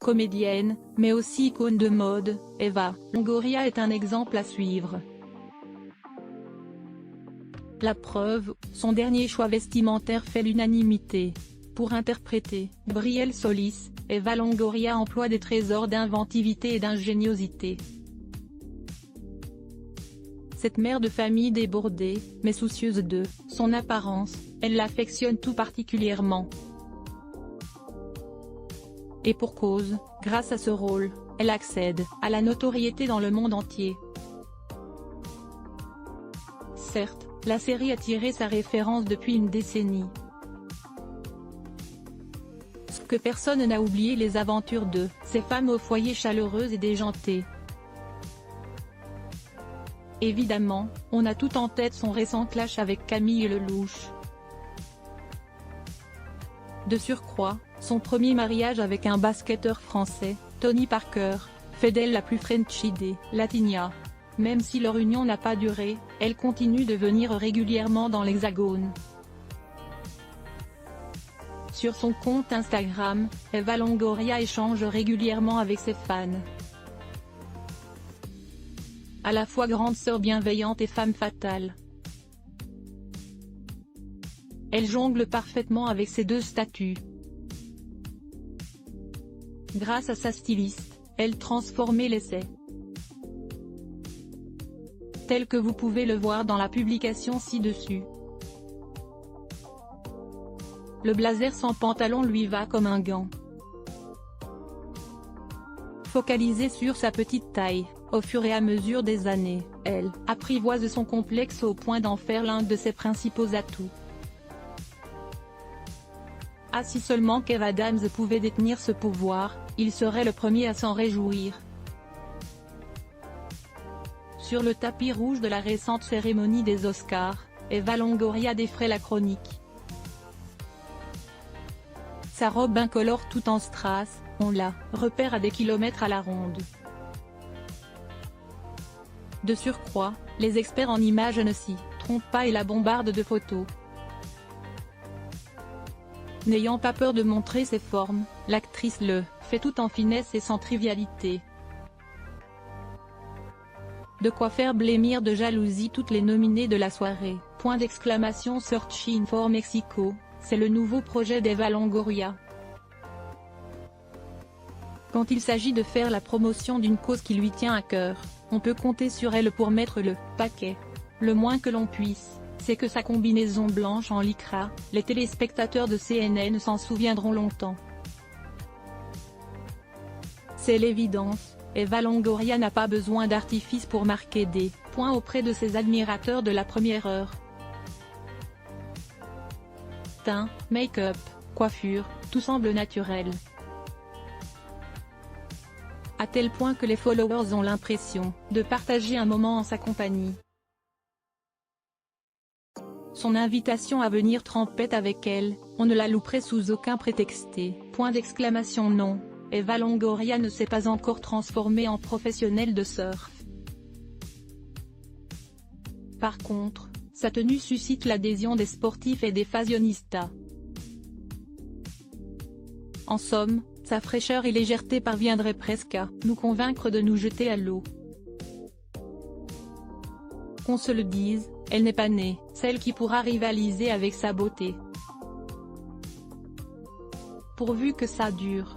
Comédienne, mais aussi icône de mode, Eva Longoria est un exemple à suivre. La preuve, son dernier choix vestimentaire fait l'unanimité. Pour interpréter Gabrielle Solis, Eva Longoria emploie des trésors d'inventivité et d'ingéniosité. Cette mère de famille débordée, mais soucieuse de son apparence, elle l'affectionne tout particulièrement. Et pour cause, grâce à ce rôle, elle accède à la notoriété dans le monde entier. Certes, la série a tiré sa référence depuis une décennie. Ce que personne n'a oublié, les aventures de ces femmes au foyer chaleureuses et déjantées. Évidemment, on a tout en tête son récent clash avec Camille Lelouch. De surcroît, son premier mariage avec un basketteur français, Tony Parker, fait d'elle la plus Frenchy des Latinas. Même si leur union n'a pas duré, elle continue de venir régulièrement dans l'Hexagone. Sur son compte Instagram, Eva Longoria échange régulièrement avec ses fans. À la fois grande sœur bienveillante et femme fatale. Elle jongle parfaitement avec ces deux statuts. Grâce à sa styliste, elle transformait l'essai. Tel que vous pouvez le voir dans la publication ci-dessus. Le blazer sans pantalon lui va comme un gant. Focalisée sur sa petite taille, au fur et à mesure des années, elle apprivoise son complexe au point d'en faire l'un de ses principaux atouts. Ah, si seulement Kev Adams pouvait détenir ce pouvoir, il serait le premier à s'en réjouir. Sur le tapis rouge de la récente cérémonie des Oscars, Eva Longoria défraie la chronique. Sa robe incolore tout en strass, on la repère à des kilomètres à la ronde. De surcroît, les experts en images ne s'y trompent pas et la bombardent de photos. N'ayant pas peur de montrer ses formes, l'actrice le fait tout en finesse et sans trivialité. De quoi faire blêmir de jalousie toutes les nominées de la soirée. Point d'exclamation. Searching for Mexico, c'est le nouveau projet d'Eva Longoria. Quand il s'agit de faire la promotion d'une cause qui lui tient à cœur, on peut compter sur elle pour mettre le paquet. Le moins que l'on puisse, c'est que sa combinaison blanche en lycra, les téléspectateurs de CNN s'en souviendront longtemps. C'est l'évidence. Eva Longoria n'a pas besoin d'artifice pour marquer des points auprès de ses admirateurs de la première heure. Teint, make-up, coiffure, tout semble naturel. À tel point que les followers ont l'impression de partager un moment en sa compagnie. Son invitation à venir trempette avec elle, on ne la louperait sous aucun prétexte. Point d'exclamation. Non. Eva Longoria ne s'est pas encore transformée en professionnelle de surf. Par contre, sa tenue suscite l'adhésion des sportifs et des fashionistas. En somme, sa fraîcheur et légèreté parviendraient presque à nous convaincre de nous jeter à l'eau. Qu'on se le dise, elle n'est pas née, celle qui pourra rivaliser avec sa beauté. Pourvu que ça dure.